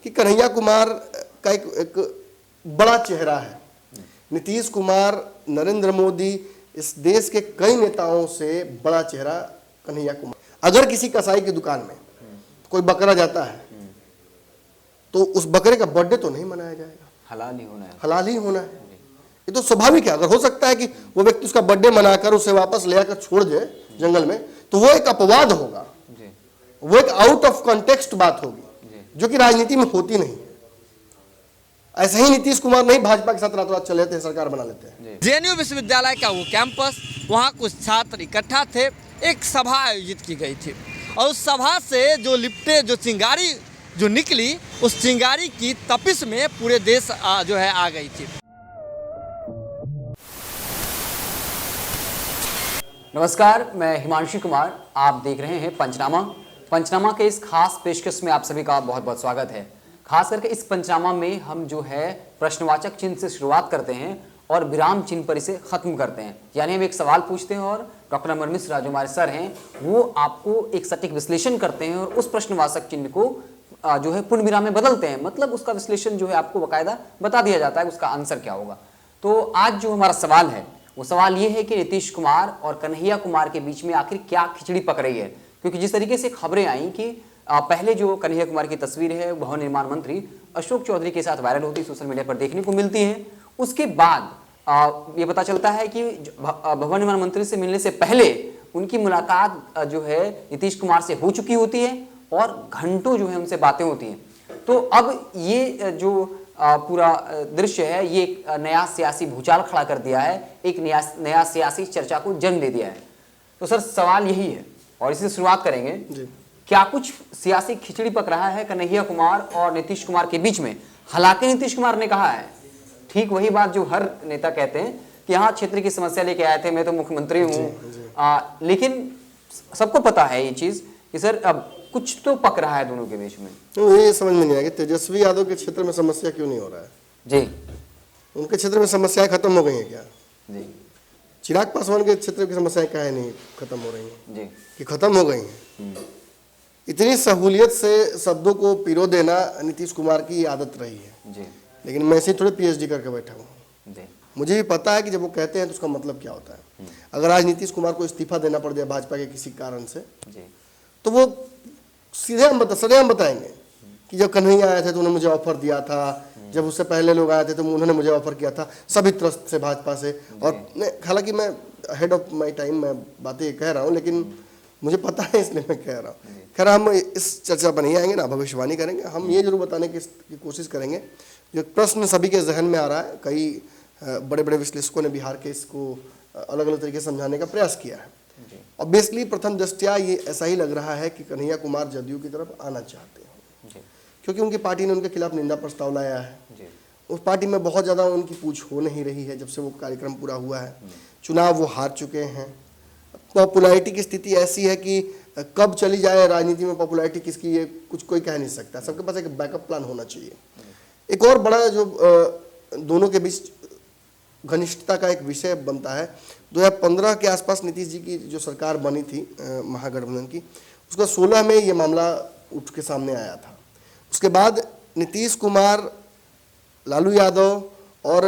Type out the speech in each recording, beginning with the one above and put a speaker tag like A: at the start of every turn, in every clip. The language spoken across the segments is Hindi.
A: कि कन्हैया कुमार का एक बड़ा चेहरा है। नीतीश कुमार, नरेंद्र मोदी, इस देश के कई नेताओं से बड़ा चेहरा कन्हैया कुमार। अगर किसी कसाई की दुकान में कोई बकरा जाता है तो उस बकरे का बर्थडे तो नहीं मनाया जाएगा,
B: हलाल ही होना है,
A: हलाल ही होना है। ये तो स्वाभाविक है। अगर हो सकता है कि वो व्यक्ति उसका बर्थडे मनाकर उसे वापस ले आकर छोड़ दे जंगल में, तो वो एक अपवाद होगा, वो एक आउट ऑफ कॉन्टेक्स्ट बात होगी, जो कि राजनीति में होती नहीं है। ऐसे ही नीतीश कुमार नहीं भाजपा के साथ रातों रात चले थे, सरकार बना लेते हैं।
C: जेएनयू विश्वविद्यालय का वो कैंपस, वहाँ कुछ छात्र इकट्ठा थे, एक सभा आयोजित की गई थी और उस सभा से जो चिंगारी जो निकली, उस चिंगारी की तपिश में पूरे देश जो है आ गई थी।
B: नमस्कार, मैं हिमांशु कुमार, आप देख रहे हैं पंचनामा के इस खास पेशकश में आप सभी का बहुत बहुत स्वागत है। खास करके इस पंचनामा में हम जो है प्रश्नवाचक चिन्ह से शुरुआत करते हैं और विराम चिन्ह पर इसे खत्म करते हैं। यानी हम एक सवाल पूछते हैं और डॉक्टर अमर मिश्रा जो हमारे सर हैं वो आपको एक सटीक विश्लेषण करते हैं और उस प्रश्नवाचक चिन्ह को जो है पूर्ण विराम में बदलते हैं। मतलब उसका विश्लेषण जो है आपको बाकायदा बता दिया जाता है उसका आंसर क्या होगा। तो आज जो हमारा सवाल है वो सवाल ये है कि नीतीश कुमार और कन्हैया कुमार के बीच में आखिर क्या खिचड़ी पक रही है। क्योंकि जिस तरीके से खबरें आई कि पहले जो कन्हैया कुमार की तस्वीर है भवन निर्माण मंत्री अशोक चौधरी के साथ वायरल होती सोशल मीडिया पर देखने को मिलती है, उसके बाद ये पता चलता है कि भवन निर्माण मंत्री से मिलने से पहले उनकी मुलाकात जो है नीतीश कुमार से हो चुकी होती है और घंटों जो है उनसे बातें होती हैं। तो अब ये जो पूरा दृश्य है ये एक नया सियासी भूचाल खड़ा कर दिया है, एक नया सियासी चर्चा को जन्म दे दिया है। तो सर सवाल यही है और इसी से शुरुआत करेंगे। क्या कुछ सियासी खिचड़ी पक रहा है कन्हैया कुमार और नीतीश कुमार के बीच में? हालांकि नीतीश कुमार ने कहा है ठीक वही बात जो हर नेता कहते हैं कि यहाँ क्षेत्र की समस्या लेके आए थे, मैं तो मुख्यमंत्री हूँ। लेकिन सबको पता है ये चीज कि सर अब कुछ तो पक रहा है दोनों के बीच में।
A: तो ये समझ में नहीं आया कि तेजस्वी यादव के क्षेत्र में समस्या क्यों नहीं हो रहा है
B: जी।
A: उनके क्षेत्र में समस्याएं खत्म हो गई हैं क्या
B: जी?
A: चिराग पासवान के क्षेत्र की समस्याएं काहे नहीं खत्म हो रही हैं
B: जी
A: कि खत्म हो गई हैं? इतनी सहूलियत से शब्दों को पिरो देना नीतीश कुमार की आदत रही है
B: जी।
A: लेकिन मैं ऐसे थोड़े पीएचडी करके बैठा हूँ
B: जी।
A: मुझे भी पता है कि जब वो कहते हैं तो उसका मतलब क्या होता है। अगर आज नीतीश कुमार को इस्तीफा देना पड़ जाए भाजपा के किसी कारण से
B: जी।
A: तो वो सरेआम बताएंगे कि जब कन्हैया आए थे तो उन्होंने मुझे ऑफर दिया था, जब उससे पहले लोग आए थे तो उन्होंने मुझे ऑफर किया था, सभी त्रस्त से भाजपा से। और हालांकि मैं हेड ऑफ माय टाइम मैं बातें कह रहा हूँ लेकिन मुझे पता है इसलिए मैं कह रहा हूँ। खैर हम इस चर्चा पर नहीं आएंगे ना भविष्यवाणी करेंगे। हम ये जरूर बताने की कोशिश करेंगे जो प्रश्न सभी के जहन में आ रहा है। कई बड़े बड़े विश्लेषकों ने बिहार के इसको अलग अलग तरीके से समझाने का प्रयास किया है। ऑब्वियसली प्रथम दृष्टया ये ऐसा ही लग रहा है कि कन्हैया कुमार जदयू की तरफ आना चाहते हैं क्योंकि उनकी पार्टी ने उनके खिलाफ निंदा प्रस्ताव लाया है। उस पार्टी में बहुत ज़्यादा उनकी पूछ हो नहीं रही है जब से वो कार्यक्रम पूरा हुआ है। चुनाव वो हार चुके हैं। पॉपुलैरिटी की स्थिति ऐसी है कि कब चली जाए राजनीति में पॉपुलैरिटी किसकी ये कुछ कोई कह नहीं सकता। सबके पास एक बैकअप प्लान होना चाहिए। एक और बड़ा जो दोनों के बीच घनिष्ठता का एक विषय बनता है 2015 के आसपास नीतीश जी की जो सरकार बनी थी महागठबंधन की, उसका 16 में ये मामला उठ के सामने आया था। उसके बाद नीतीश कुमार, लालू यादव और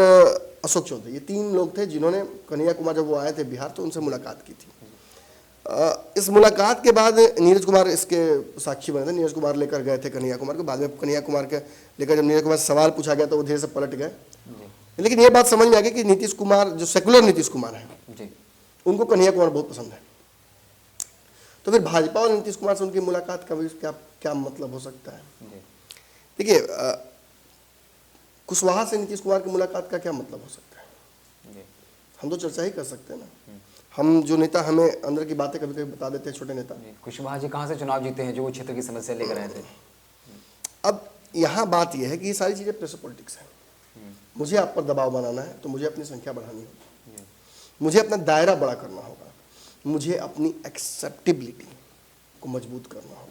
A: अशोक चौधरी ये तीन लोग थे जिन्होंने कन्हैया कुमार जब वो आए थे बिहार तो उनसे मुलाकात की थी। इस मुलाकात के बाद नीरज कुमार इसके साक्षी बने थे। नीरज कुमार लेकर गए थे कन्हैया कुमार को। बाद में कन्हैया कुमार के लेकर जब नीरज कुमार से सवाल पूछा गया तो वो धीरे से पलट गए। लेकिन ये बात समझ में आ गई कि नीतीश कुमार जो सेकुलर नीतीश कुमार है उनको कन्हैया कुमार बहुत पसंद है। तो फिर भाजपा और नीतीश कुमार से उनकी मुलाकात का भी क्या मतलब हो सकता है? देखिए कुशवाहा से नीतीश कुमार की मुलाकात का क्या मतलब हो सकता है? हम तो चर्चा ही कर सकते हैं ना। हम जो नेता हमें अंदर की बातें कभी कभी बता देते हैं, छोटे नेता।
B: कुशवाहा जी कहाँ से चुनाव जीते हैं जो वो क्षेत्र की समस्या लेकर आए थे?
A: अब यहाँ बात यह है कि ये सारी चीज़ें प्रेशर पॉलिटिक्स है। मुझे आप पर दबाव बनाना है तो मुझे अपनी संख्या बढ़ानी होगी, मुझे अपना दायरा बड़ा करना होगा, मुझे अपनी एक्सेप्टेबिलिटी को मजबूत करना होगा।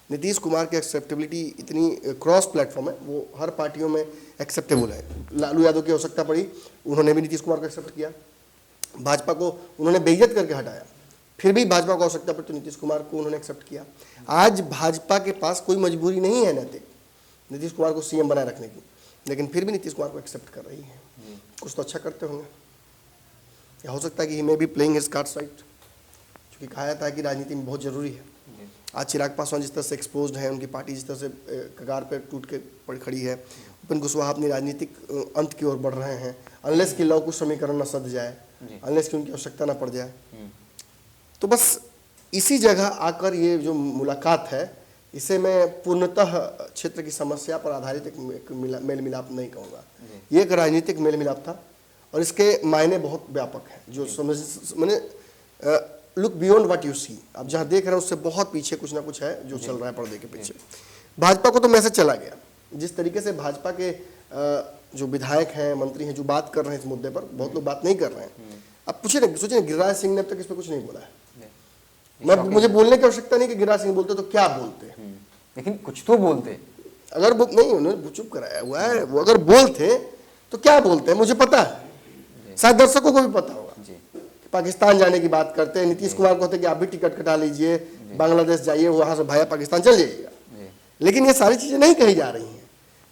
A: नीतीश कुमार की एक्सेप्टेबिलिटी इतनी क्रॉस प्लेटफॉर्म है, वो हर पार्टियों में एक्सेप्टेबल है। लालू यादव की आवश्यकता पड़ी, उन्होंने भी नीतीश कुमार को एक्सेप्ट किया। भाजपा को उन्होंने बेइज्जत करके हटाया, फिर भी भाजपा को आवश्यकता पड़ी तो नीतीश कुमार को उन्होंने एक्सेप्ट किया। आज भाजपा के पास कोई मजबूरी नहीं है नैतिक नीतीश कुमार को सीएम बनाए रखने की, लेकिन फिर भी नीतीश कुमार को एक्सेप्ट कर रही है। कुछ तो अच्छा करते होंगे, या हो सकता है कि he may be playing his cards right, क्योंकि कहा जाता है कि राजनीति में बहुत ज़रूरी है। आज चिराग पासवान जिस तरह से एक्सपोज्ड है, उनकी पार्टी जिस तरह से कगार पर टूट के पड़ खड़ी है, उपेंद्र कुशवाहा अपनी राजनीतिक अंत की ओर बढ़ रहे हैं, अनलेस कि लव कुश समीकरण न सध जाए, अनलेस कि उनकी आवश्यकता न पड़ जाए। तो बस इसी जगह आकर ये जो मुलाकात है, इसे मैं पूर्णतः क्षेत्र की समस्या पर आधारित एक मेल मिलाप नहीं कहूँगा। ये एक राजनीतिक मेल मिलाप था और इसके मायने बहुत व्यापक हैं, जो समझ मैंने look beyond what you see, आप जहाँ देख रहे हैं उससे बहुत पीछे कुछ ना कुछ है जो चल रहा है पर्दे के पीछे। भाजपा को तो मैसेज चला गया, जिस तरीके से भाजपा के जो विधायक हैं, मंत्री हैं, जो बात कर रहे हैं इस मुद्दे पर, बहुत लोग बात नहीं कर रहे हैं। अब पूछे ना, सोचिए ना, गिरिराज सिंह ने अब तक इस पर कुछ नहीं बोला है। मुझे बोलने की आवश्यकता नहीं कि गिरिराज सिंह बोलते तो क्या बोलते,
B: लेकिन कुछ तो बोलते।
A: अगर वो नहीं, उन्होंने चुप कराया हुआ है, वो अगर बोलते तो क्या बोलते हैं मुझे पता है, शायद दर्शकों को भी पता होगा। पाकिस्तान जाने की बात करते हैं, नीतीश कुमार कहते हैं कि आप भी टिकट कटा लीजिए, बांग्लादेश जाइए, वहां से भाया पाकिस्तान चल जाइएगा। लेकिन ये सारी चीजें नहीं कही जा रही हैं,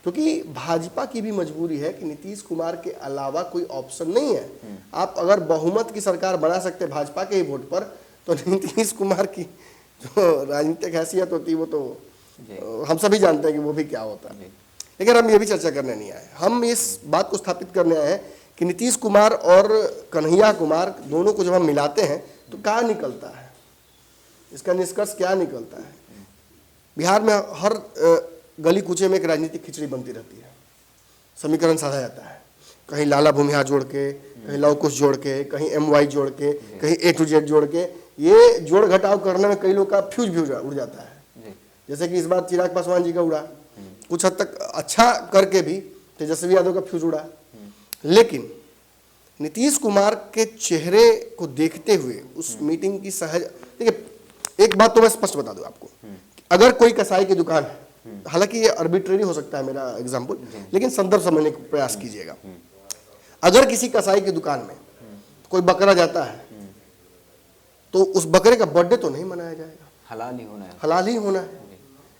A: क्योंकि भाजपा की भी मजबूरी है कि नीतीश कुमार के अलावा कोई ऑप्शन नहीं है। आप अगर बहुमत की सरकार बना सकते भाजपा के ही वोट पर, तो नीतीश कुमार की जो राजनीतिक हैसियत होती है वो तो हम सभी जानते हैं कि वो भी क्या होता है। लेकिन हम ये भी चर्चा करने नहीं आए, हम इस बात को स्थापित करने आए हैं कि नीतीश कुमार और कन्हैया कुमार दोनों को जब हम मिलाते हैं तो क्या निकलता है, इसका निष्कर्ष क्या निकलता है। बिहार में हर गली कूचे में एक राजनीतिक खिचड़ी बनती रहती है, समीकरण साधा जाता है, कहीं लाला भूमिहार जोड़ के, कहीं लव कुश जोड़ के, कहीं MY जोड़ के, कहीं A to Z जोड़ के। ये जोड़ घटाव करने में कई लोग का फ्यूज भी उड़ जाता है, जैसे कि इस बार चिराग पासवान जी का उड़ा, कुछ हद तक अच्छा करके भी तेजस्वी यादव का फ्यूज उड़ा। लेकिन नीतीश कुमार के चेहरे को देखते हुए उस मीटिंग की सहज, देखिए एक बात तो मैं स्पष्ट बता दूं आपको, अगर कोई कसाई की दुकान है, हालांकि ये आर्बिट्रेरी हो सकता है मेरा एग्जाम्पल, लेकिन संदर्भ समझने का प्रयास कीजिएगा। अगर किसी कसाई की दुकान में कोई बकरा जाता है तो उस बकरे का बर्थडे तो नहीं मनाया जाएगा,
B: हलाल ही होना है,
A: हलाल ही होना है,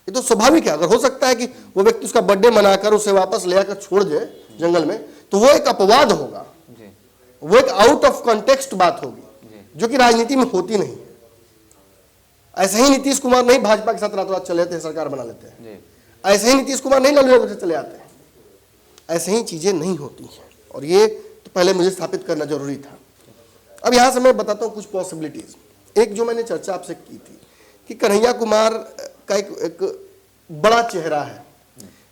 A: ये तो स्वाभाविक है। अगर हो सकता है कि वो व्यक्ति उसका बर्थडे मनाकर उसे वापस ले आकर छोड़ दे जंगल में, तो वो एक अपवाद होगा, वो एक आउट ऑफ कॉन्टेक्स्ट बात होगी, जो कि राजनीति में होती नहीं है। ऐसे ही नीतीश कुमार नहीं भाजपा के साथ रातों रात चले जाते हैं, सरकार बना लेते हैं। ऐसे ही नीतीश कुमार नहीं लालू यादव से चले आते हैं, ऐसे ही चीजें नहीं होती हैं। और ये तो पहले मुझे स्थापित करना जरूरी था। अब यहां से मैं बताता हूं कुछ पॉसिबिलिटीज। एक जो मैंने चर्चा आपसे की थी कि कन्हैया कुमार का एक बड़ा चेहरा है,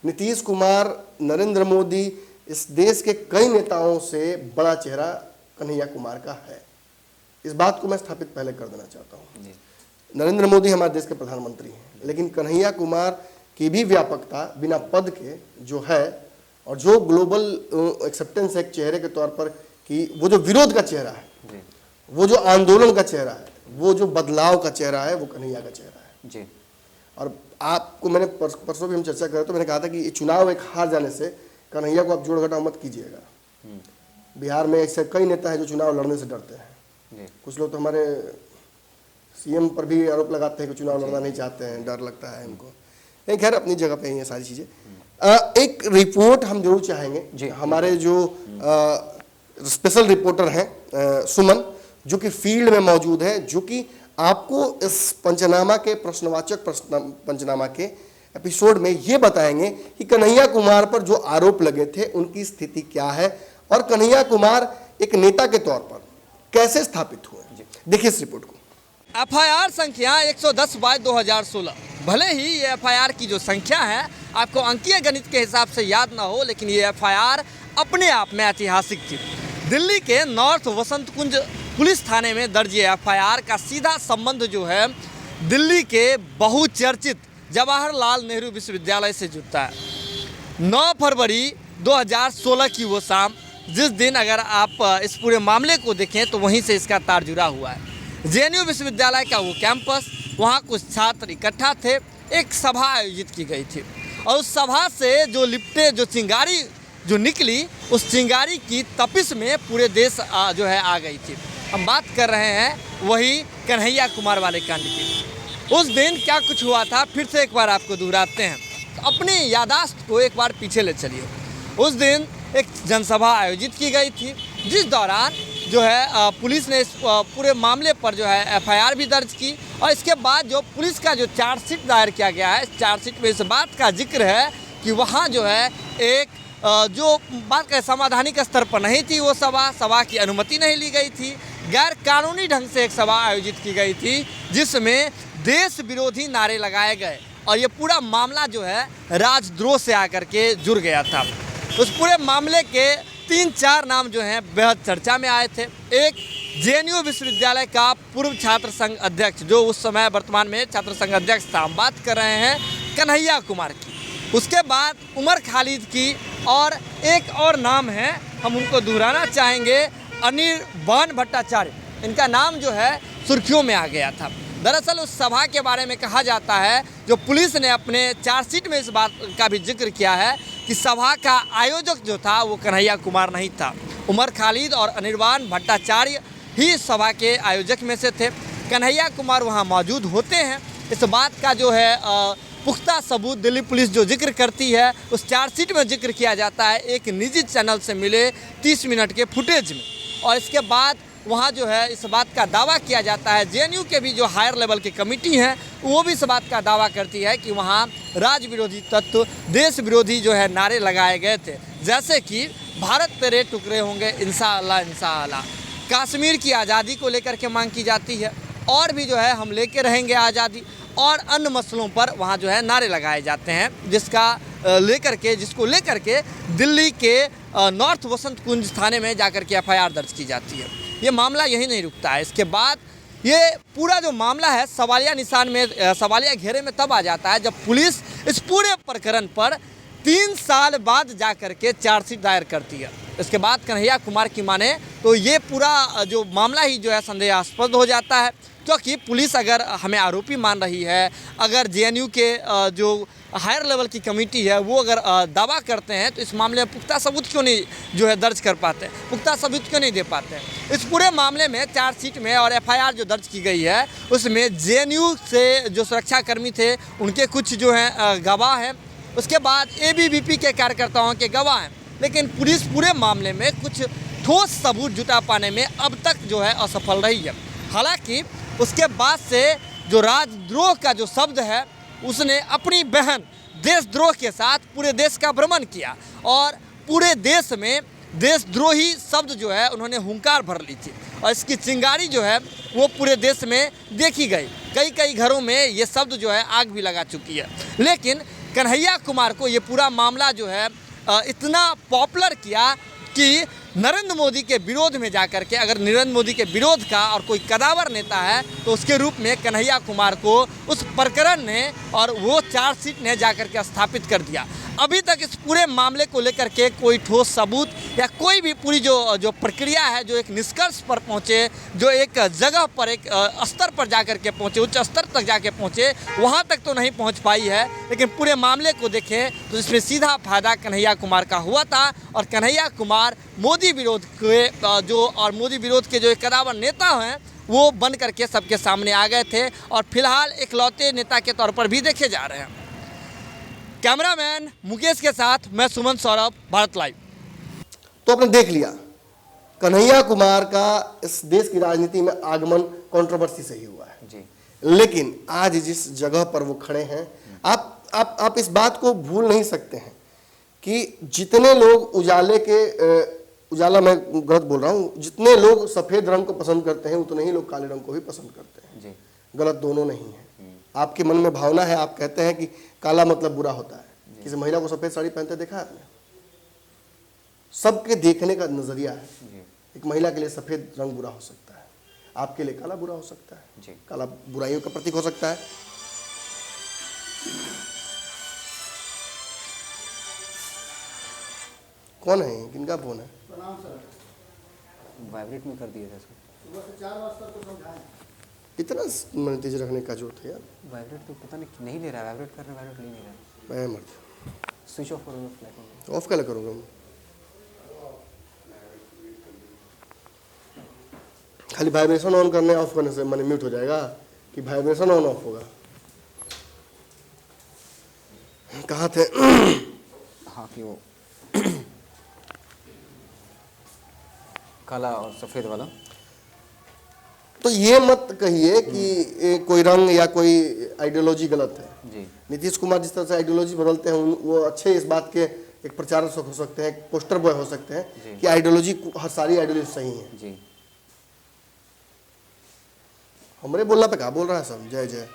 A: नीतीश कुमार, नरेंद्र मोदी, इस देश के कई नेताओं से बड़ा चेहरा कन्हैया कुमार का है। इस बात को मैं स्थापित पहले कर देना चाहता हूँ। नरेंद्र मोदी हमारे देश के प्रधानमंत्री हैं, लेकिन कन्हैया कुमार की भी व्यापकता बिना पद के जो है, और जो ग्लोबल एक्सेप्टेंस है एक चेहरे के तौर पर, कि वो जो विरोध का चेहरा है, वो जो आंदोलन का चेहरा है, वो जो बदलाव का चेहरा है, वो कन्हैया का चेहरा है
B: जी।
A: और आपको मैंने परसों भी हम चर्चा कर रहे तो मैंने कहा था कि ये चुनाव एक हार जाने से कन्हैया को आप जोड़ घटाव मत कीजिएगा। बिहार में ऐसे कई नेता हैं जो चुनाव लड़ने से डरते हैं। कुछ लोग तो हमारे सीएम पर भी आरोप लगाते हैं कि चुनाव लड़ना नहीं चाहते हैं, डर लगता है उनको। नहीं, खैर अपनी जगह पे ही है सारी चीज़ें। एक रिपोर्ट हम जरूर चाहेंगे, हमारे जो स्पेशल रिपोर्टर हैं सुमन, जो कि फील्ड में मौजूद है, जो कि आपको इस पंचनामा के प्रश्नवाचक पंचनामा के एपिसोड में ये बताएंगे कि कन्हैया कुमार पर जो आरोप लगे थे उनकी स्थिति क्या है और कन्हैया कुमार एक नेता के तौर पर कैसे स्थापित हुए। देखिए इस रिपोर्ट को।
C: FIR संख्या 110/2016। भले ही ये FIR की जो संख्या है आपको अंकीय गणित के हिसाब से याद ना हो, लेकिन ये FIR अपने आप में ऐतिहासिक थी। दिल्ली के नॉर्थ वसंत कुंज पुलिस थाने में दर्ज ये FIR का सीधा संबंध जो है दिल्ली के बहुचर्चित जवाहरलाल नेहरू विश्वविद्यालय से जुड़ता है। 9 फरवरी 2016 की वो शाम, जिस दिन अगर आप इस पूरे मामले को देखें तो वहीं से इसका तार जुड़ा हुआ है। JNU विश्वविद्यालय का वो कैंपस, वहाँ कुछ छात्र इकट्ठा थे, एक सभा आयोजित की गई थी और उस सभा से जो लिपटे जो चिंगारी जो निकली, उस चिंगारी की तपिश में पूरे देश जो है आ गई थी। हम बात कर रहे हैं वही कन्हैया कुमार वाले कांड की। उस दिन क्या कुछ हुआ था फिर से एक बार आपको दोहराते हैं। अपनी यादाश्त को एक बार पीछे ले चलिए। उस दिन एक जनसभा आयोजित की गई थी, जिस दौरान जो है पुलिस ने इस पूरे मामले पर जो है एफआईआर भी दर्ज की, और इसके बाद जो पुलिस का जो चार्जशीट दायर किया गया है, इस चार्जशीट में इस बात का जिक्र है कि वहाँ जो है एक जो बात का संवैधानिक स्तर पर नहीं थी वो सभा की अनुमति नहीं ली गई थी, गैर कानूनी ढंग से एक सभा आयोजित की गई थी जिसमें देश विरोधी नारे लगाए गए, और ये पूरा मामला जो है राजद्रोह से आकर के जुड़ गया था। उस पूरे मामले के 3-4 नाम जो हैं बेहद चर्चा में आए थे। एक जेएनयू विश्वविद्यालय का पूर्व छात्र संघ अध्यक्ष, जो उस समय वर्तमान में छात्र संघ अध्यक्ष था, हम बात कर रहे हैं कन्हैया कुमार की। उसके बाद उमर खालिद की, और एक और नाम है, हम उनको दोहराना चाहेंगे, अनिर्बान भट्टाचार्य। इनका नाम जो है सुर्खियों में आ गया था। दरअसल उस सभा के बारे में कहा जाता है, जो पुलिस ने अपने चार्जशीट में इस बात का भी जिक्र किया है कि सभा का आयोजक जो था वो कन्हैया कुमार नहीं था, उमर खालिद और अनिर्बान भट्टाचार्य ही सभा के आयोजक में से थे। कन्हैया कुमार वहाँ मौजूद होते हैं, इस बात का जो है पुख्ता सबूत दिल्ली पुलिस जो जिक्र करती है, उस चार्जशीट में जिक्र किया जाता है एक निजी चैनल से मिले 30 मिनट के फुटेज में। और इसके बाद वहाँ जो है इस बात का दावा किया जाता है, जेएनयू के भी जो हायर लेवल की कमेटी है वो भी इस बात का दावा करती है कि वहाँ राज विरोधी तत्व, देश विरोधी जो है नारे लगाए गए थे, जैसे कि भारत तेरे टुकड़े होंगे इंशाअल्लाह इंशाअल्लाह, कश्मीर की आज़ादी को लेकर के मांग की जाती है, और भी जो है हम लेके रहेंगे आज़ादी, और अन्य मसलों पर वहाँ जो है नारे लगाए जाते हैं, जिसको लेकर के दिल्ली के नॉर्थ वसंत कुंज थाने में जाकर के एफआईआर दर्ज की जाती है। ये मामला यही नहीं रुकता है, इसके बाद ये पूरा जो मामला है सवालिया निशान में, सवालिया घेरे में तब आ जाता है जब पुलिस इस पूरे प्रकरण पर 3 साल बाद जाकर के चार्जशीट दायर करती है। इसके बाद कन्हैया कुमार की माने तो ये पूरा जो मामला ही जो है संदेहास्पद हो जाता है, क्योंकि पुलिस अगर हमें आरोपी मान रही है, अगर जेएनयू के जो हायर लेवल की कमेटी है वो अगर दावा करते हैं, तो इस मामले में पुख्ता सबूत क्यों नहीं जो है दर्ज कर पाते हैं, पुख्ता सबूत क्यों नहीं दे पाते हैं। इस पूरे मामले में चार्जशीट में और एफआईआर जो दर्ज की गई है उसमें जेएनयू से जो सुरक्षाकर्मी थे उनके कुछ जो हैं गवाह हैं, उसके बाद एबीवीपी के कार्यकर्ताओं के गवाह हैं, लेकिन पुलिस पूरे मामले में कुछ ठोस सबूत जुटा पाने में अब तक जो है असफल रही है। हालांकि उसके बाद से जो राजद्रोह का जो शब्द है उसने अपनी बहन देशद्रोह के साथ पूरे देश का भ्रमण किया, और पूरे देश में देशद्रोही शब्द जो है उन्होंने हुंकार भर ली थी, और इसकी चिंगारी जो है वो पूरे देश में देखी गई। कई घरों में ये शब्द जो है आग भी लगा चुकी है। लेकिन कन्हैया कुमार को ये पूरा मामला जो है इतना पॉपुलर किया कि नरेंद्र मोदी के विरोध में जाकर के, अगर नरेंद्र मोदी के विरोध का और कोई कदावर नेता है तो उसके रूप में कन्हैया कुमार को उस प्रकरण ने और वो चार्जशीट ने जाकर के स्थापित कर दिया। अभी तक इस पूरे मामले को लेकर के कोई ठोस सबूत या कोई भी पूरी जो प्रक्रिया है, जो एक निष्कर्ष पर पहुँचे, जो एक जगह पर एक स्तर पर जाकर के पहुँचे, उच्च स्तर तक जाके पहुँचे, वहाँ तक तो नहीं पहुँच पाई है। लेकिन पूरे मामले को देखें तो इसमें सीधा फायदा कन्हैया कुमार का हुआ था, और कन्हैया कुमार मोदी विरोध के मोदी विरोध के जो एक कदावर नेता हैं वो बन करके सबके सामने आ गए थे, और फिलहाल इकलौते नेता के तौर पर भी देखे जा रहे हैं। कैमरामैन मुकेश के साथ मैं सुमन सौरभ, भारत लाइव।
A: तो आपने देख लिया कन्हैया कुमार का इस देश की राजनीति में आगमन कंट्रोवर्सी से ही हुआ है
B: जी। लेकिन
A: आज जिस जगह पर वो खड़े हैं, आप इस बात को भूल नहीं सकते हैं कि जितने लोग उजाला मैं गलत बोल रहा हूँ, जितने लोग सफ़ेद रंग को पसंद करते हैं उतने ही लोग काले रंग को भी पसंद करते हैं
B: जी।
A: गलत दोनों नहीं है। आपके मन में भावना है, आप कहते हैं कि काला मतलब बुरा होता है। किसी महिला को सफ़ेद साड़ी पहनते देखा है आपने? सबके देखने का नज़रिया है। एक महिला के लिए सफ़ेद रंग बुरा हो सकता है, आपके लिए काला बुरा हो सकता है
B: जी।
A: काला बुराइयों का प्रतीक हो सकता है। कौन है? किनका फोन है?
B: वाइब्रेट में कर दिया था इसको।
A: सुबह से 4 बजे तक तो समझाएं। इतना मन तेज रखने का जरूरत है यार।
B: वाइब्रेट तो पता नहीं ले रहा, वाइब्रेट कर रहा, वाइब्रेट ले नहीं रहा।
A: मैं मर
B: स्विच ऑफ करूँगा, फ्लैट
A: ऑफ क्या करूँगा मैं? खाली वाइब्रेशन ऑन करने ऑफ करने से मैंने म्यूट हो जाएगा कि वाइब्रेशन ऑन ऑफ होगा? कहाँ थे?
B: हाँ कि वो काला और सफ़ेद वाला।
A: तो ये मत कहिए कि कोई रंग या कोई आइडियोलॉजी गलत है।
B: जी
A: नीतीश कुमार जिस तरह से आइडियोलॉजी बदलते हैं वो अच्छे इस बात के एक प्रचारक हो सकते हैं, एक पोस्टर बॉय हो सकते हैं कि आइडियोलॉजी, हर सारी आइडियोलॉजी सही है।
B: जी
A: हमरे बोलना पे कहा बोल रहा है सब। जय जय।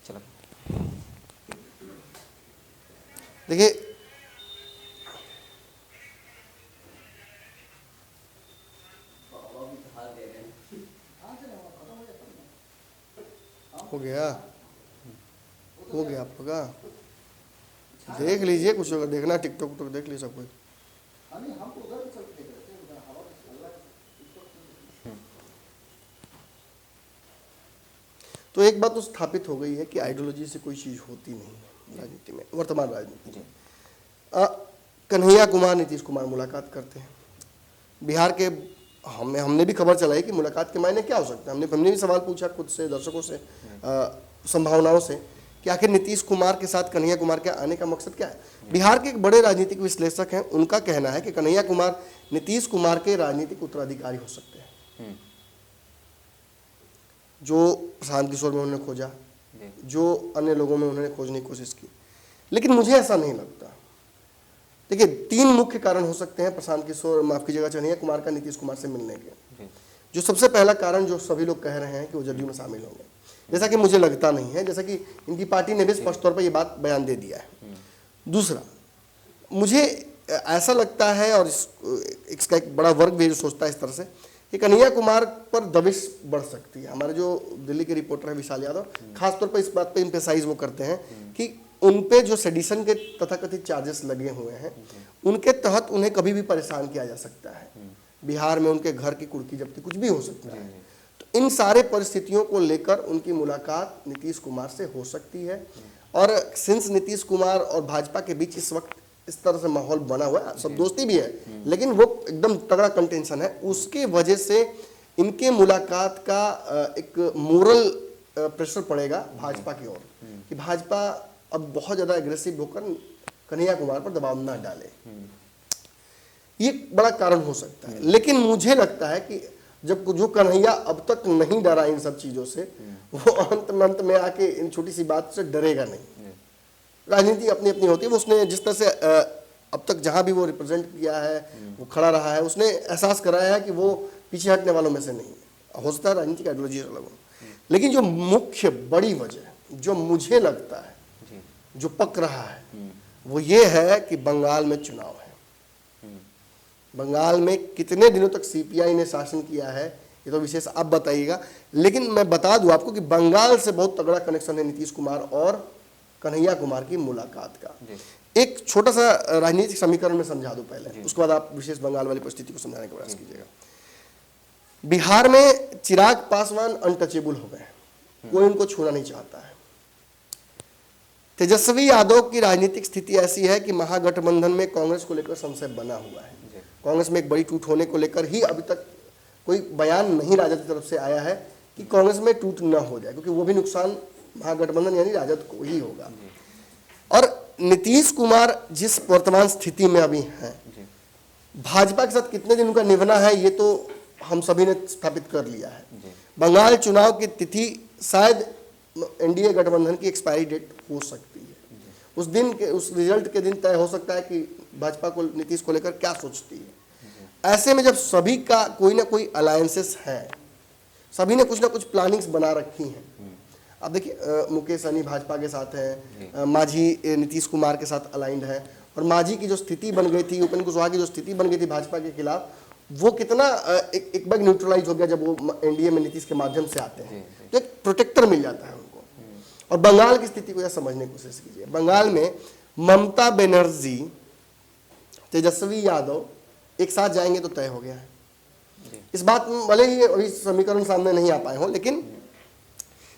B: चलो
A: देखिए, हो गया आपका का? देख लीजिए, कुछ अगर देखना टिकटॉक तो देख लीजिए सब कुछ। तो एक बात तो स्थापित हो गई है कि आइडियोलॉजी से कोई चीज़ होती नहीं है राजनीति में, वर्तमान राजनीति में। कन्हैया कुमार नीतीश कुमार मुलाकात करते हैं बिहार के। हमने भी खबर चलाई कि मुलाकात के मायने क्या हो सकता है। हमने भी सवाल पूछा खुद से, दर्शकों से, संभावनाओं से कि आखिर नीतीश कुमार के साथ कन्हैया कुमार के आने का मकसद क्या है। बिहार के एक बड़े राजनीतिक विश्लेषक हैं, उनका कहना है कि कन्हैया कुमार नीतीश कुमार के राजनीतिक उत्तराधिकारी हो सकते हैं। जो प्रशांत किशोर में उन्होंने खोजा, जो अन्य लोगों में उन्होंने खोजने की कोशिश की, लेकिन मुझे ऐसा नहीं लगता। देखिए, 3 मुख्य कारण हो सकते हैं प्रशांत किशोर, माफ कीजिएगा, कन्हैया कुमार का नीतीश कुमार से मिलने के। जो सबसे पहला कारण, जो सभी लोग कह रहे हैं कि वो जदयू में शामिल होंगे, जैसा कि मुझे लगता नहीं है, जैसा कि इनकी पार्टी ने भी स्पष्ट तौर पर ये बात बयान दे दिया है। दूसरा, मुझे ऐसा लगता है, और इसका एक बड़ा वर्ग भी जो सोचता है इस तरह से, कि कन्हैया कुमार पर दबिश बढ़ सकती है। हमारे जो दिल्ली के रिपोर्टर हैं विशाल यादव, खासतौर पर इस बात पे एम्फेसाइज वो करते हैं कि उन पे जो सेडिशन के तथाकथित चार्जेस लगे हुए हैं, उनके तहत उन्हें कभी भी परेशान किया जा सकता है। बिहार में उनके घर की कुर्की जब्ती, कुछ भी हो सकता है। तो इन सारे परिस्थितियों को लेकर उनकी मुलाकात नीतीश कुमार से हो सकती है। और सिंस नीतीश कुमार और भाजपा के बीच इस वक्त इस तरह से माहौल बना हुआ है, सब दोस्ती भी है, लेकिन वो एकदम तगड़ा कंटेंशन है, उसके वजह से इनके मुलाकात का एक मोरल प्रेशर पड़ेगा भाजपा की ओर कि भाजपा अब बहुत ज़्यादा एग्रेसिव होकर कन्हैया कुमार पर दबाव ना डाले। ये बड़ा कारण हो सकता है। लेकिन मुझे लगता है कि जब जो कन्हैया अब तक नहीं डरा इन सब चीज़ों से, वो अंत में आके इन छोटी सी बात से डरेगा नहीं। राजनीति अपनी अपनी होती है। वो उसने जिस तरह से अब तक जहाँ भी वो रिप्रेजेंट किया है, वो खड़ा रहा है, उसने एहसास कराया है कि वो पीछे हटने वालों में से नहीं है। हो सकता है राजनीति का आइडियोलॉजी अलग हो, लेकिन जो मुख्य बड़ी वजह जो मुझे लगता है जो पक रहा है, वो ये है कि बंगाल में चुनाव है। बंगाल में कितने दिनों तक सीपीआई ने शासन किया है ये तो विशेष आप बताइएगा, लेकिन मैं बता दूं आपको कि बंगाल से बहुत तगड़ा कनेक्शन है नीतीश कुमार और कन्हैया कुमार की मुलाकात का। एक छोटा सा राजनीतिक समीकरण में समझा दूं पहले, उसके बाद आप विशेष बंगाल वाली परिस्थिति को समझाने का प्रयास कीजिएगा। बिहार में चिराग पासवान अनटचेबल हो गए, कोई उनको छूना नहीं चाहता है। तेजस्वी यादव की राजनीतिक स्थिति ऐसी है कि महागठबंधन में कांग्रेस को लेकर संशय बना हुआ है। कांग्रेस में एक बड़ी टूट होने को लेकर ही अभी तक कोई बयान नहीं राजद की तरफ से आया है कि कांग्रेस में टूट न हो जाए, क्योंकि वो भी नुकसान महागठबंधन यानी राजद को ही होगा। और नीतीश कुमार जिस वर्तमान स्थिति में अभी हैं, भाजपा के साथ कितने दिन उनका निभना है ये तो हम सभी ने स्थापित कर लिया है। बंगाल चुनाव की तिथि शायद एनडीए गठबंधन की एक्सपायरी डेट हो सकती है। उस दिन के उस रिजल्ट के दिन तय हो सकता है कि भाजपा को नीतीश को लेकर क्या सोचती है। ऐसे में जब सभी का कोई ना कोई अलायंसेस है, सभी ने कुछ ना कुछ प्लानिंग्स बना रखी हैं। अब देखिए, मुकेश सहनी भाजपा के साथ है, मांझी नीतीश कुमार के साथ अलाइंड है, और मांझी की जो स्थिति बन गई थी, उपेंद्र कुशवाहा की जो स्थिति बन गई थी भाजपा के खिलाफ, वो कितना एक बार न्यूट्रलाइज हो गया जब वो एनडीए में नीतीश के माध्यम से आते हैं, तो एक प्रोटेक्टर मिल जाता है उनको। और बंगाल की स्थिति को यह समझने की कोशिश कीजिए। बंगाल में ममता बनर्जी, तेजस्वी यादव एक साथ जाएंगे तो तय हो गया है। इस बात में भले ही अभी समीकरण सामने नहीं आ पाए हों, लेकिन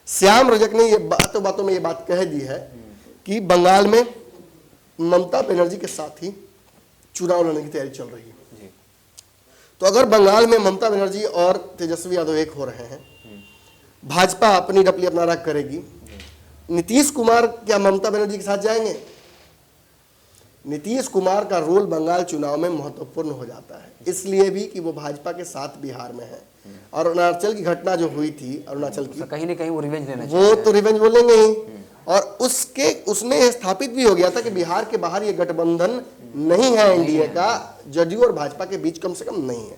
A: श्याम रजक ने ये बातों बातों में ये बात कह दी है कि बंगाल में ममता बनर्जी के साथ ही चुनाव लड़ने की तैयारी चल रही है। तो अगर बंगाल में ममता बनर्जी और तेजस्वी यादव एक हो रहे हैं, भाजपा अपनी डपली अपना राग करेगी, नीतीश कुमार क्या ममता बनर्जी के साथ जाएंगे? नीतीश कुमार का रोल बंगाल चुनाव में महत्वपूर्ण हो जाता है, इसलिए भी कि वो भाजपा के साथ बिहार में है। और अरुणाचल की घटना जो हुई थी, अरुणाचल की,
B: कहीं ना कहीं वो रिवेंज लेना
A: वो तो रिवेंज बोलेंगे ही। और उसमें यह स्थापित भी हो गया था कि बिहार के बाहर ये गठबंधन नहीं है एनडीए का, जदयू और भाजपा के बीच कम से कम नहीं है।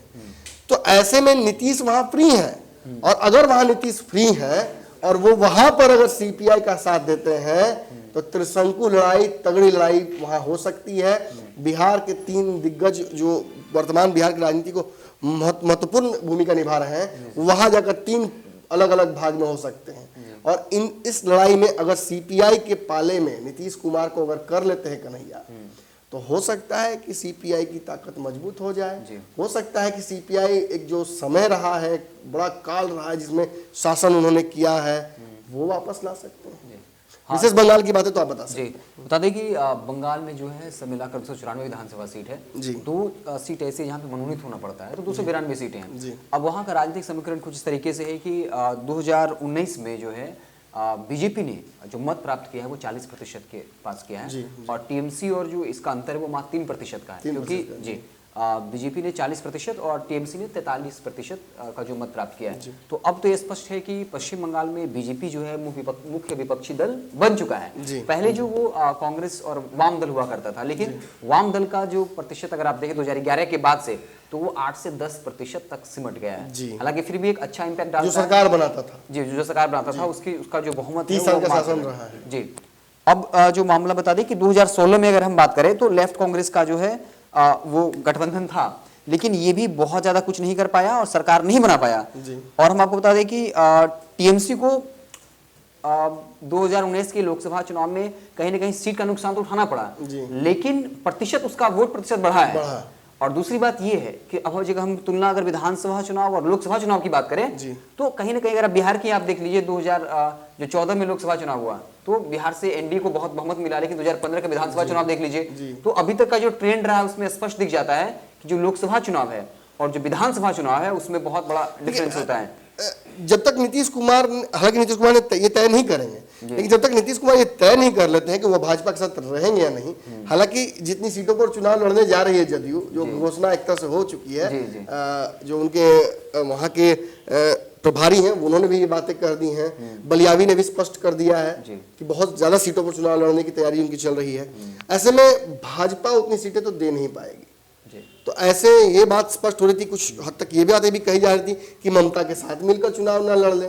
A: तो ऐसे में नीतीश वहां फ्री है, और अगर वहां नीतीश फ्री है और वो वहां पर अगर सीपीआई का साथ देते हैं तो त्रिशंकु लड़ाई, तगड़ी लड़ाई वहां हो सकती है। बिहार के 3 दिग्गज जो वर्तमान बिहार की राजनीति को महत्वपूर्ण भूमिका निभा रहे हैं, वहां जाकर 3 अलग अलग भाग में हो सकते हैं। और इस लड़ाई में अगर सीपीआई के पाले में नीतीश कुमार को अगर कर लेते हैं कन्हैया, तो हो सकता है कि सीपीआई की ताकत मजबूत हो जाए। हो सकता है कि सीपीआई एक जो समय रहा है, बड़ा काल रहा है जिसमें शासन उन्होंने किया है, वो वापस ला सकते हैं। विशेष बंगाल की बातें तो आप बता सकते हैं।
B: जी बता दें कि बंगाल में जो है सब मिलाकर 294 विधानसभा सीट है। 2 सीट ऐसी जहाँ पे मनोनीत होना पड़ता है, तो 292 सीटें हैं। अब वहाँ का राजनीतिक समीकरण कुछ इस तरीके से है कि 2019 में जो है बीजेपी ने जो मत प्राप्त किया है वो 40% के पास किया है, और टीएमसी और जो इसका अंतर है वो मात्र 3% का है, क्योंकि जी बीजेपी ने 40% और टीएमसी ने 43% का जो मत प्राप्त किया है। तो अब तो ये स्पष्ट है कि पश्चिम बंगाल में बीजेपी जो है मुख्य विपक्षी दल बन चुका है। पहले जो वो कांग्रेस और वाम दल हुआ करता था, लेकिन वाम दल का जो प्रतिशत अगर आप देखें 2011 के बाद से, तो वो 8 से 10% तक सिमट गया है। हालांकि फिर भी एक अच्छा इम्पैक्ट डालता है
A: जो सरकार बनाता था,
B: जी जो सरकार बनाता था उसका जो बहुमत
A: 30 साल का शासन रहा है।
B: जी अब जो मामला बता दें कि 2016 में अगर हम बात करें तो लेफ्ट कांग्रेस का जो है वो गठबंधन था, लेकिन ये भी बहुत ज्यादा कुछ नहीं कर पाया और सरकार नहीं बना पाया। और हम आपको बता दें कि टीएमसी को 2019 के लोकसभा चुनाव में कहीं ना कहीं सीट का नुकसान तो उठाना पड़ा, लेकिन प्रतिशत उसका वोट प्रतिशत बढ़ा है। और दूसरी बात ये है कि अब जगह हम तुलना अगर विधानसभा चुनाव और लोकसभा चुनाव की बात करें, तो कहीं ना कहीं अगर बिहार की आप देख लीजिए 2014 में लोकसभा चुनाव हुआ तो बिहार से एनडीए को बहुत बहुमत मिला, लेकिन 2015 का विधानसभा चुनाव देख लीजिए तो अभी तक का जो ट्रेंड रहा है उसमें स्पष्ट दिख जाता है कि जो लोकसभा चुनाव है और जो विधानसभा चुनाव है उसमें बहुत बड़ा डिफरेंस होता है।
A: जब तक नीतीश कुमार, हालांकि नीतीश कुमार ने ये तय नहीं करेंगे, लेकिन जब तक नीतीश कुमार ये तय नहीं कर लेते हैं कि वो भाजपा के साथ रहेंगे या नहीं, हालांकि जितनी सीटों पर चुनाव लड़ने जा रही है जदयू, जो घोषणा एक तरह से हो चुकी है, जो उनके वहाँ के प्रभारी हैं उन्होंने भी ये बातें कर दी हैं, बलियावी ने भी स्पष्ट कर दिया है कि बहुत ज्यादा सीटों पर चुनाव लड़ने की तैयारी उनकी चल रही है। ऐसे में भाजपा उतनी सीटें तो दे नहीं पाएगी। तो ऐसे ये बात स्पष्ट हो रही थी, कुछ हद तक ये बातें भी कही जा रही थी कि ममता के साथ मिलकर चुनाव ना लड़ ले,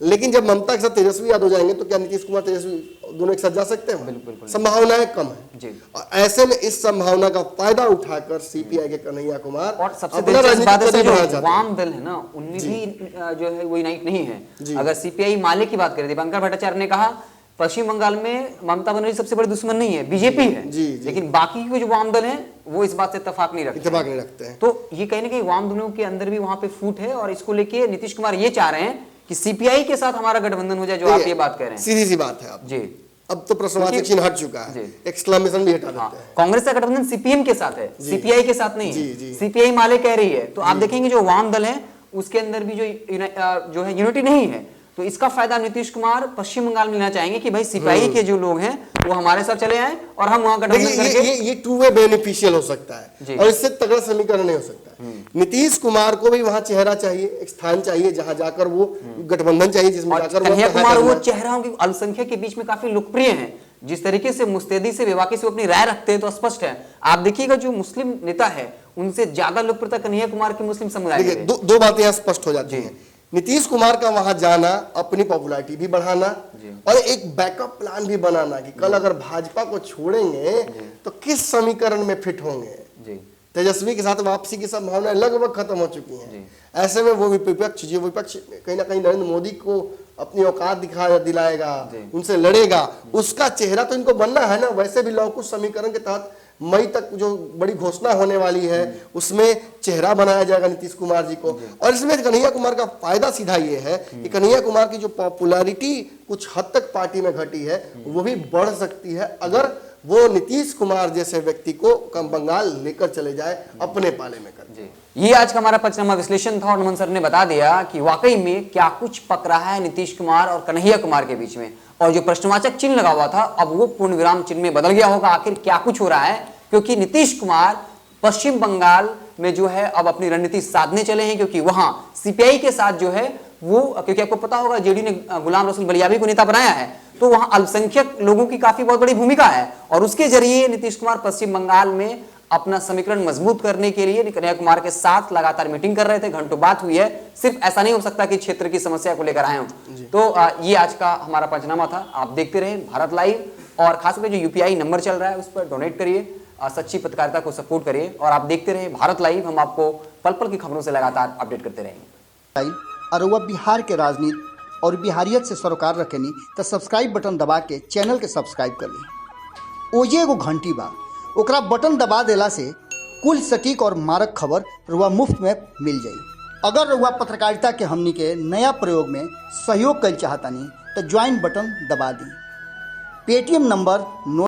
A: लेकिन जब ममता के साथ तेजस्वी यादव जाएंगे तो क्या नीतीश कुमार तेजस्वी दोनों एक साथ जा सकते हैं? बिल्कुल संभावनाएं कम है। और ऐसे में इस संभावना का फायदा उठाकर सीपीआई के कन्हैया कुमार
B: और सबसे दिलचस्प बात है जो वाम दल है ना, उनमें भी जो है वो यूनाइट नहीं है। अगर सीपीआई माले की बात करें, दीपांकर भट्टाचार्य ने कहा पश्चिम बंगाल में ममता बनर्जी सबसे बड़ी दुश्मन नहीं है, बीजेपी है। लेकिन बाकी के जो वाम दल हैं वो इस बात से इत्तेफाक नहीं रखते हैं। तो ये कहीं ना कहीं वाम दलों के अंदर भी वहां पे फूट है, और इसको लेके नीतीश कुमार ये चाह रहे हैं कि सीपीआई के साथ हमारा गठबंधन हो जाए, जो आप ये बात कह रहे हैं।
A: सीधी सी बात है आप जी, अब तो प्रश्नवाचक चिन्ह हट चुका है, एक्सक्लेमेशन भी हटा देते हैं।
B: कांग्रेस का गठबंधन सीपीएम के साथ है, सीपीआई के साथ नहीं है। सीपीआई माले कह रही है, तो आप देखेंगे जो वाम दल है उसके अंदर भी जो है यूनिटी नहीं है। तो इसका फायदा नीतीश कुमार पश्चिम बंगाल में लेना चाहेंगे कि भाई सीपीआई के जो लोग हैं वो हमारे साथ चले आए और हम वहां गठबंधन करके
A: ये टू वे बेनिफिशियल हो सकता है, और इससे तगड़ा समीकरण नहीं हो सकता। नीतीश कुमार को भी वहां चेहरा चाहिए, एक स्थान चाहिए जहां जाकर वो गठबंधन चाहिए जिसमें जाकर
B: कन्हैया कुमार वो चेहरा होंगे अल्पसंख्यक के बीच में काफी लोकप्रिय है। जिस तरीके से मुस्तैदी से बेबाकी से अपनी राय रखते हैं तो स्पष्ट है। आप देखिएगा जो मुस्लिम नेता है उनसे ज्यादा लोकप्रियता कन्हैया कुमार की मुस्लिम समुदाय में।
A: दो बातें यहाँ स्पष्ट हो जाती हैं। नीतीश कुमार का वहां जाना, अपनी पॉपुलैरिटी भी बढ़ाना और एक बैकअप प्लान भी बनाना कि कल अगर भाजपा को छोड़ेंगे तो किस समीकरण में फिट होंगे। तेजस्वी के साथ वापसी की संभावना लगभग खत्म हो चुकी हैं। ऐसे में वो विपक्ष कहीं ना कहीं नरेंद्र मोदी को अपनी औकात दिलाएगा, उनसे लड़ेगा, उसका चेहरा तो इनको बनना है ना। वैसे भी लौकुश समीकरण के तहत मई तक जो बड़ी घोषणा होने वाली है उसमें चेहरा बनाया जाएगा नीतीश कुमार जी को। और इसमें कन्हैया कुमार का फायदा सीधा ये है कि कन्हैया कुमार की जो पॉपुलैरिटी कुछ हद तक पार्टी में घटी है वो भी बढ़ सकती है अगर वो नीतीश कुमार जैसे व्यक्ति को कम बंगाल लेकर चले जाए अपने पाले में कर।
B: जी, ये आज का हमारा पंचनामा विश्लेषण था और नमन सर ने बता दिया कि वाकई में क्या कुछ पक रहा है नीतीश कुमार और कन्हैया कुमार के बीच में, और जो प्रश्नवाचक चिन्ह लगा हुआ था अब वो पूर्ण विराम चिन्ह में बदल गया होगा। आखिर क्या कुछ हो रहा है, क्योंकि नीतीश कुमार पश्चिम बंगाल में जो है अब अपनी रणनीति साधने चले हैं, क्योंकि वहां सीपीआई के साथ जो है वो, क्योंकि आपको पता होगा जेडी ने गुलाम रसूल बलियाबी को नेता बनाया है, तो वहां अल्पसंख्यक लोगों की काफी बहुत बड़ी भूमिका है और उसके जरिए नीतीश कुमार पश्चिम बंगाल में अपना समीकरण मजबूत करने के लिए कन्हैया कुमार के साथ लगातार मीटिंग कर रहे थे। घंटों बात हुई है, सिर्फ ऐसा नहीं हो सकता कि क्षेत्र की समस्या को लेकर आए हों। तो ये आज का हमारा पंचनामा था। आप देखते रहे भारत लाइव, और खासकर जो यूपीआई नंबर चल रहा है उस पर डोनेट करिए, सच्ची पत्रकारिता को सपोर्ट करिए और आप देखते रहे भारत लाइव। हम आपको पल पल की खबरों से लगातार अपडेट करते रहेंगे।
D: और वह बिहार के राजनीति और बिहारियत से सरोकार रखेनी तो सब्सक्राइब बटन दबा के चैनल के सब्सक्राइब कर ली। ओजे एगो घंटी बा, ओकरा बटन दबा देला से कुल सटीक और मारक खबर रुआ मुफ्त में मिल जाई। अगर रुआ पत्रकारिता के हमनी के नया प्रयोग में सहयोग कर चाहतानी तो ज्वाइन बटन दबा दी। Paytm number